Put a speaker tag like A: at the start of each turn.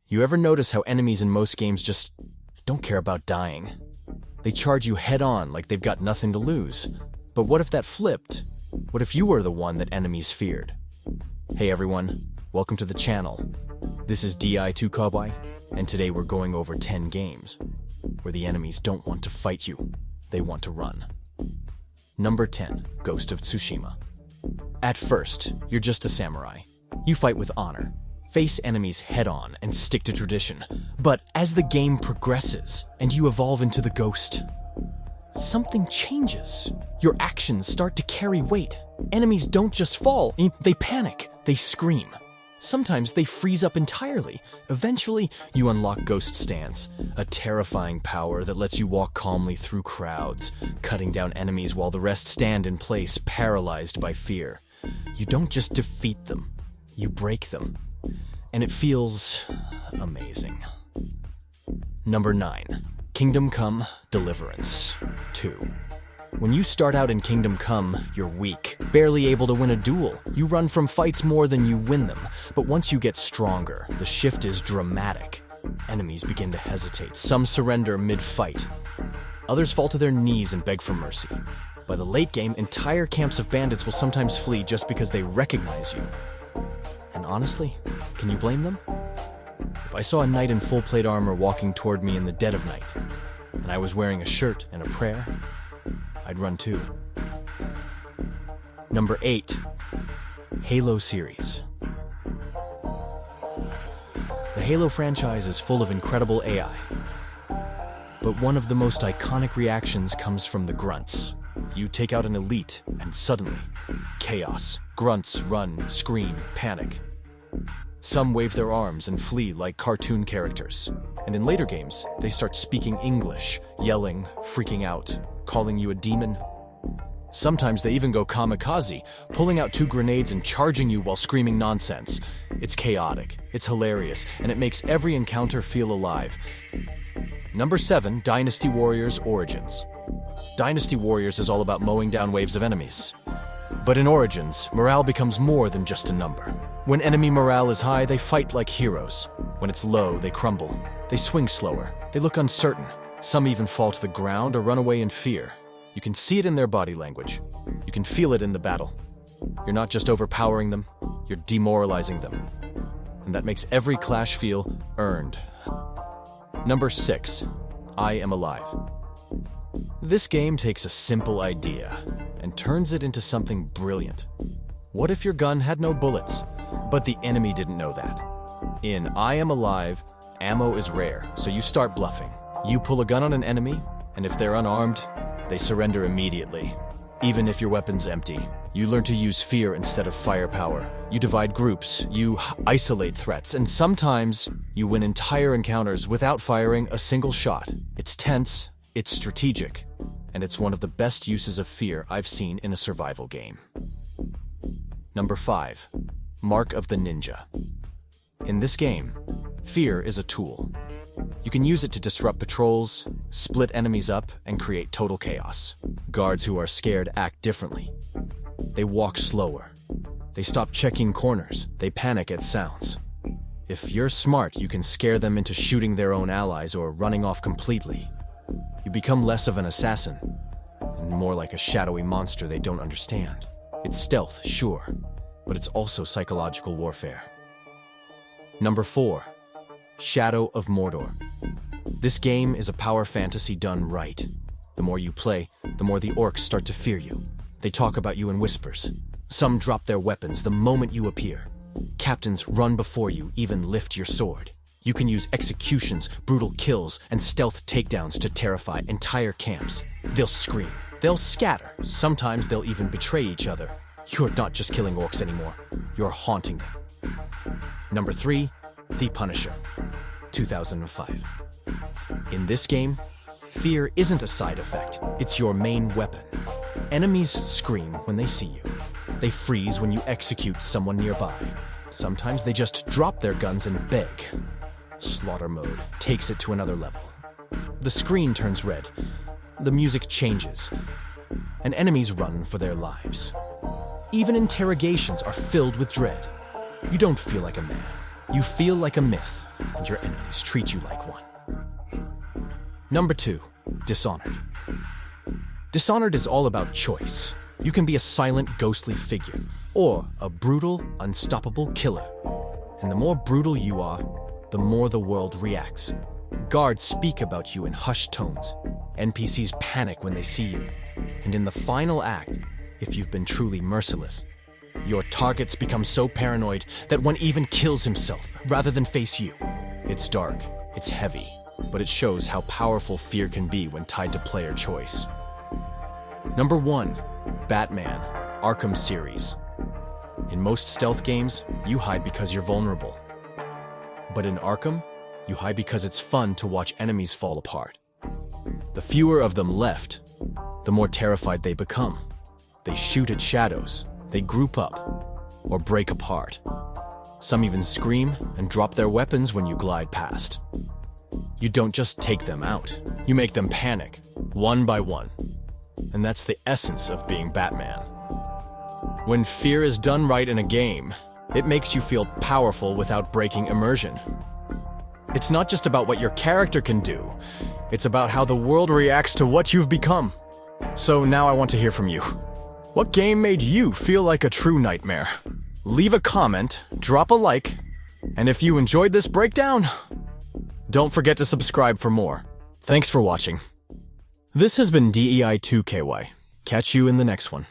A: You ever notice how enemies in most games just don't care about dying? They charge you head-on like they've got nothing to lose. But what if that flipped? What if you were the one that enemies feared? Hey everyone, welcome to the channel. This is Di2Cowboy, and today we're going over 10 games where the enemies don't want to fight you, they want to run. Number 10, Ghost of Tsushima. At first, you're just a samurai. You fight with honor, face enemies head-on, and stick to tradition. But as the game progresses and you evolve into the ghost, something changes. Your actions start to carry weight. Enemies don't just fall, they panic, they scream. Sometimes they freeze up entirely. Eventually, you unlock Ghost Stance, a terrifying power that lets you walk calmly through crowds, cutting down enemies while the rest stand in place, paralyzed by fear. You don't just defeat them, you break them. And it feels amazing. Number 9, Kingdom Come: Deliverance 2. When you start out in Kingdom Come, you're weak, barely able to win a duel. You run from fights more than you win them. But once you get stronger, the shift is dramatic. Enemies begin to hesitate. Some surrender mid-fight. Others fall to their knees and beg for mercy. By the late game, entire camps of bandits will sometimes flee just because they recognize you. And honestly, can you blame them? If I saw a knight in full plate armor walking toward me in the dead of night, and I was wearing a shirt and a prayer, I'd run too. Number 8, Halo series. The Halo franchise is full of incredible AI, but one of the most iconic reactions comes from the grunts. You take out an elite, and suddenly, chaos. Grunts run, scream, panic. Some wave their arms and flee like cartoon characters. And in later games, they start speaking English, yelling, freaking out, calling you a demon. Sometimes they even go kamikaze, pulling out 2 grenades and charging you while screaming nonsense. It's chaotic, it's hilarious, and it makes every encounter feel alive. Number 7, Dynasty Warriors Origins. Dynasty Warriors is all about mowing down waves of enemies. But in Origins, morale becomes more than just a number. When enemy morale is high, they fight like heroes. When it's low, they crumble. They swing slower. They look uncertain. Some even fall to the ground or run away in fear. You can see it in their body language. You can feel it in the battle. You're not just overpowering them, you're demoralizing them. And that makes every clash feel earned. Number 6, I Am Alive. This game takes a simple idea and turns it into something brilliant. What if your gun had no bullets, but the enemy didn't know that? In I Am Alive, ammo is rare, so you start bluffing. You pull a gun on an enemy, and if they're unarmed, they surrender immediately. Even if your weapon's empty, you learn to use fear instead of firepower. You divide groups, you isolate threats, and sometimes you win entire encounters without firing a single shot. It's tense, it's strategic, and it's one of the best uses of fear I've seen in a survival game. Number 5, Mark of the Ninja. In this game, fear is a tool. You can use it to disrupt patrols, split enemies up, and create total chaos. Guards who are scared act differently. They walk slower. They stop checking corners. They panic at sounds. If you're smart, you can scare them into shooting their own allies or running off completely. You become less of an assassin, and more like a shadowy monster they don't understand. It's stealth, sure, but it's also psychological warfare. Number 4, Shadow of Mordor. This game is a power fantasy done right. The more you play, the more the orcs start to fear you. They talk about you in whispers. Some drop their weapons the moment you appear. Captains run before you, even lift your sword. You can use executions, brutal kills, and stealth takedowns to terrify entire camps. They'll scream. They'll scatter. Sometimes they'll even betray each other. You're not just killing orcs anymore. You're haunting them. Number 3, The Punisher, 2005. In this game, fear isn't a side effect. It's your main weapon. Enemies scream when they see you. They freeze when you execute someone nearby. Sometimes they just drop their guns and beg. Slaughter mode takes it to another level. The screen turns red, the music changes, and enemies run for their lives. Even interrogations are filled with dread. You don't feel like a man. You feel like a myth. and your enemies treat you like one. Number 2, Dishonored. Dishonored is all about choice. You can be a silent, ghostly figure, or a brutal, unstoppable killer. And the more brutal you are, the more the world reacts. Guards speak about you in hushed tones. NPCs panic when they see you. And in the final act, if you've been truly merciless, your targets become so paranoid that one even kills himself rather than face you. It's dark, it's heavy, but it shows how powerful fear can be when tied to player choice. Number 1, Batman, Arkham series. In most stealth games, you hide because you're vulnerable. But in Arkham, you hide because it's fun to watch enemies fall apart. The fewer of them left, the more terrified they become. They shoot at shadows, they group up, or break apart. Some even scream and drop their weapons when you glide past. You don't just take them out, you make them panic, one by one. And that's the essence of being Batman. When fear is done right in a game, it makes you feel powerful without breaking immersion. It's not just about what your character can do, it's about how the world reacts to what you've become. So now I want to hear from you. What game made you feel like a true nightmare? Leave a comment, drop a like, and if you enjoyed this breakdown, don't forget to subscribe for more. Thanks for watching. This has been DEI2KY. Catch you in the next one.